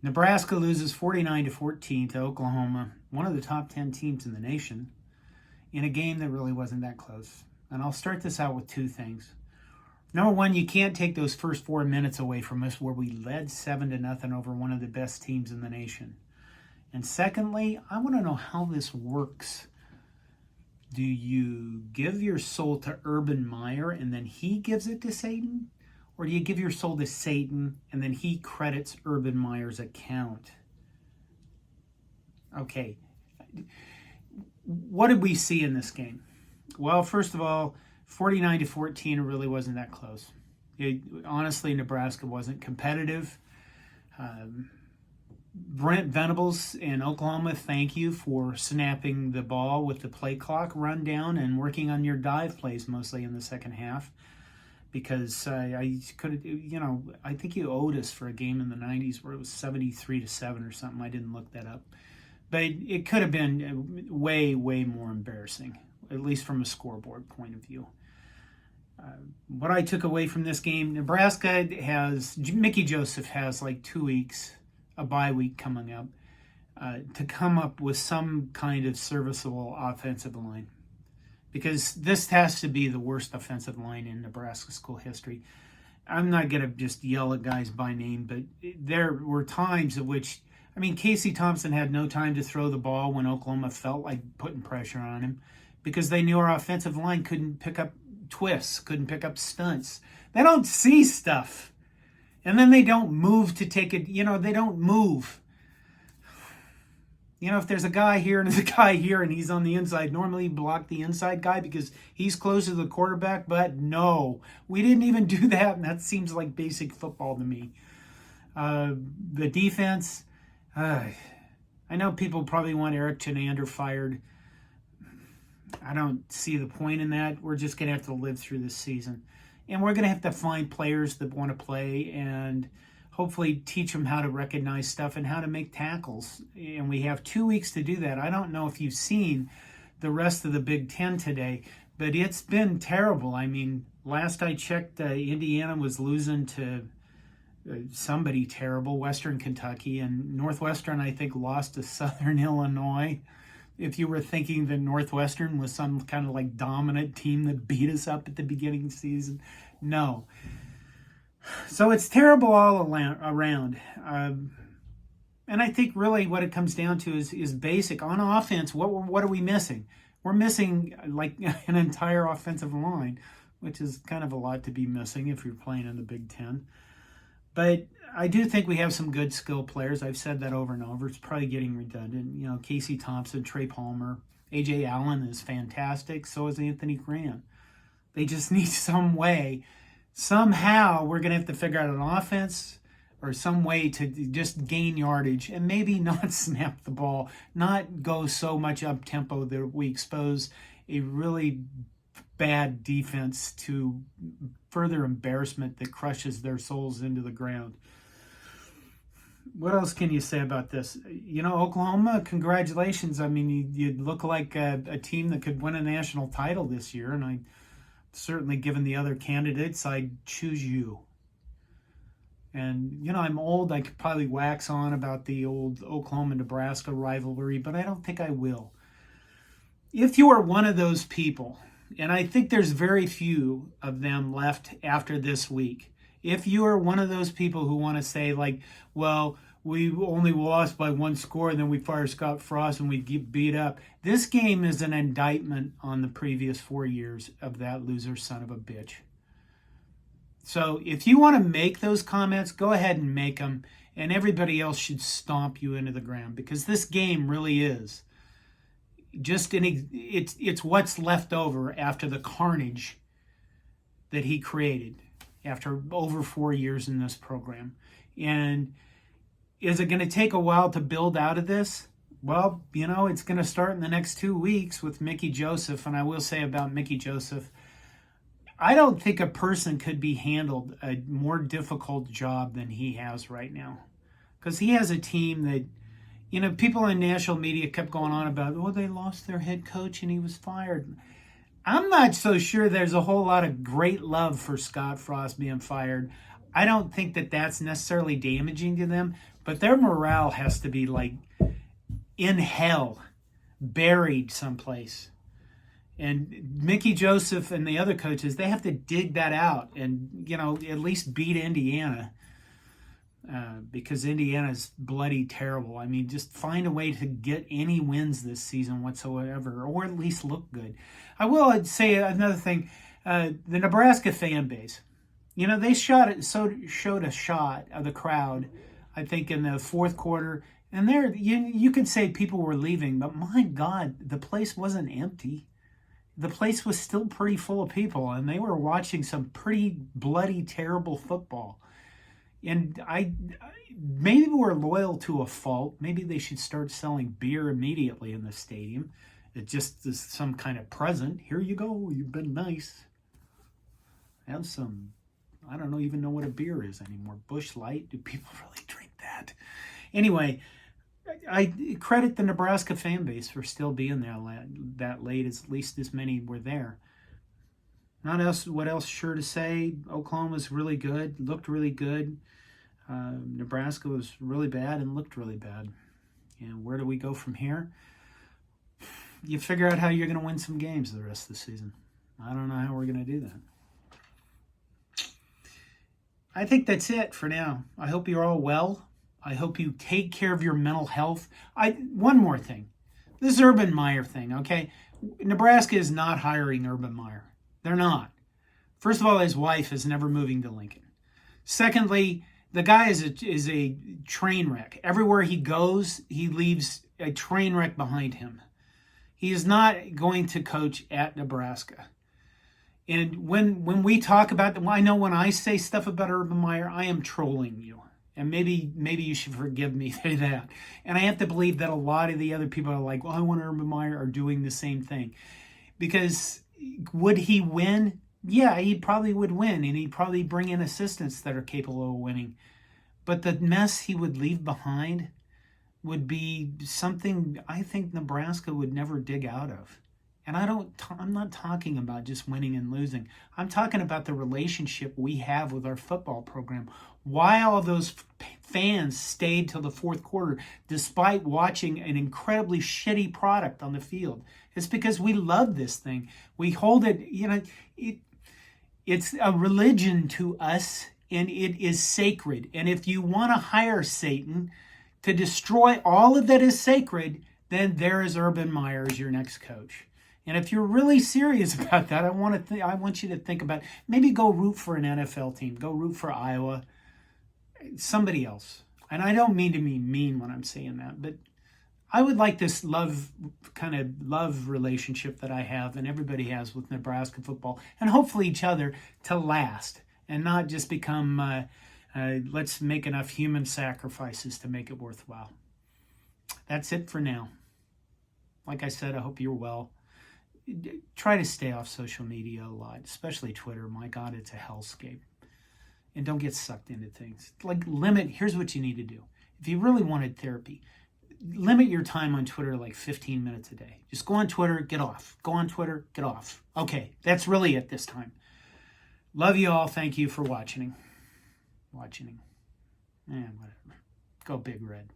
Nebraska loses 49-14 to Oklahoma, one of the top 10 teams in the nation, in a game that really wasn't that close. And I'll start this out with two things. Number one, you can't take those first 4 minutes away from us where we led 7-0 over one of the best teams in the nation. And secondly, I want to know how this works. Do you give your soul to Urban Meyer and then he gives it to Satan? Or do you give your soul to Satan and then he credits Urban Meyer's account? Okay. What did we see in this game? Well, first of all, 49-14 really wasn't that close. Honestly, Nebraska wasn't competitive. Brent Venables in Oklahoma, thank you for snapping the ball with the play clock rundown and working on your dive plays mostly in the second half. Because I think you owed us for a game in the 90s where it was 73-7 or something. I didn't look that up. But it could have been way, way more embarrassing, at least from a scoreboard point of view. What I took away from this game, Mickey Joseph has like 2 weeks, a bye week coming up, to come up with some kind of serviceable offensive line. Because this has to be the worst offensive line in Nebraska school history. I'm not going to just yell at guys by name, but there were times at which, Casey Thompson had no time to throw the ball when Oklahoma felt like putting pressure on him because they knew our offensive line couldn't pick up twists, couldn't pick up stunts. They don't see stuff. And then they don't move to take it, they don't move. If there's a guy here and there's a guy here and he's on the inside, normally you block the inside guy because he's closer to the quarterback, but no, we didn't even do that, and that seems like basic football to me. The defense, I know people probably want Eric Chenander fired. I don't see the point in that. We're just going to have to live through this season. And we're going to have to find players that want to play and hopefully teach them how to recognize stuff and how to make tackles. And we have 2 weeks to do that. I don't know if you've seen the rest of the Big Ten today, but it's been terrible. Last I checked, Indiana was losing to somebody terrible, Western Kentucky, and Northwestern, I think, lost to Southern Illinois. If you were thinking that Northwestern was some kind of like dominant team that beat us up at the beginning of the season, no. So it's terrible all around. And I think really what it comes down to is basic. On offense, what are we missing? We're missing like an entire offensive line, which is kind of a lot to be missing if you're playing in the Big Ten. But I do think we have some good skill players. I've said that over and over. It's probably getting redundant. Casey Thompson, Trey Palmer, A.J. Allen is fantastic. So is Anthony Grant. They just need some way. Somehow we're going to have to figure out an offense or some way to just gain yardage and maybe not snap the ball, not go so much up tempo that we expose a really bad defense to further embarrassment that crushes their souls into the ground. What else can you say about this? Oklahoma, congratulations. You look like a team that could win a national title this year, and I certainly, given the other candidates, I'd choose you. And, I'm old. I could probably wax on about the old Oklahoma-Nebraska rivalry, but I don't think I will. If you are one of those people, and I think there's very few of them left after this week, if you are one of those people who want to say, like, well, we only lost by one score and then we fire Scott Frost and we get beat up. This game is an indictment on the previous 4 years of that loser son of a bitch. So if you want to make those comments, go ahead and make them, and everybody else should stomp you into the ground because this game really is just it's what's left over after the carnage that he created after over 4 years in this program. And is it going to take a while to build out of this? Well, it's going to start in the next 2 weeks with Mickey Joseph. And I will say about Mickey Joseph, I don't think a person could be handled a more difficult job than he has right now. Because he has a team that, people in national media kept going on about, they lost their head coach and he was fired. I'm not so sure there's a whole lot of great love for Scott Frost being fired. I don't think that that's necessarily damaging to them, but their morale has to be like in hell, buried someplace. And Mickey Joseph and the other coaches, they have to dig that out and, at least beat Indiana. Because Indiana's bloody terrible. I mean, just find a way to get any wins this season whatsoever, or at least look good. I will say another thing. The Nebraska fan base, they showed a shot of the crowd, I think, in the fourth quarter. And there, you could say people were leaving, but my God, the place wasn't empty. The place was still pretty full of people, and they were watching some pretty bloody, terrible football. And maybe we're loyal to a fault. Maybe they should start selling beer immediately in the stadium. It just is some kind of present. Here you go. You've been nice. Have some. I don't even know what a beer is anymore. Busch Light. Do people really drink that? Anyway, I credit the Nebraska fan base for still being there that late. At least as many were there. What else sure to say? Oklahoma's really good, looked really good. Nebraska was really bad and looked really bad. And where do we go from here? You figure out how you're going to win some games the rest of the season. I don't know how we're going to do that. I think that's it for now. I hope you're all well. I hope you take care of your mental health. One more thing. This Urban Meyer thing, okay? Nebraska is not hiring Urban Meyer. They're not. First of all, his wife is never moving to Lincoln. Secondly, the guy is a train wreck. Everywhere he goes, he leaves a train wreck behind him. He is not going to coach at Nebraska. And when we talk about them, I know when I say stuff about Urban Meyer, I am trolling you. And maybe you should forgive me for that. And I have to believe that a lot of the other people are like, well, I want Urban Meyer are doing the same thing. Because would he win? Yeah, he probably would win, and he'd probably bring in assistants that are capable of winning. But the mess he would leave behind would be something I think Nebraska would never dig out of. And I'm not talking about just winning and losing. I'm talking about the relationship we have with our football program. Why all those fans stayed till the fourth quarter despite watching an incredibly shitty product on the field. It's because we love this thing. We hold it, it's a religion to us, and it is sacred. And if you want to hire Satan to destroy all of that is sacred, then there is Urban Meyer as your next coach. And if you're really serious about that, I want you to think about maybe go root for an NFL team. Go root for Iowa. Somebody else. And I don't mean to be mean when I'm saying that, but I would like this love relationship that I have and everybody has with Nebraska football, and hopefully each other, to last and not just become, let's make enough human sacrifices to make it worthwhile. That's it for now. Like I said, I hope you're well. Try to stay off social media a lot, especially Twitter. My God, it's a hellscape. And don't get sucked into things. Here's what you need to do. If you really wanted therapy, limit your time on Twitter like 15 minutes a day. Just go on Twitter, get off. Go on Twitter, get off. Okay, that's really it this time. Love you all. Thank you for watching. Whatever. Go Big Red.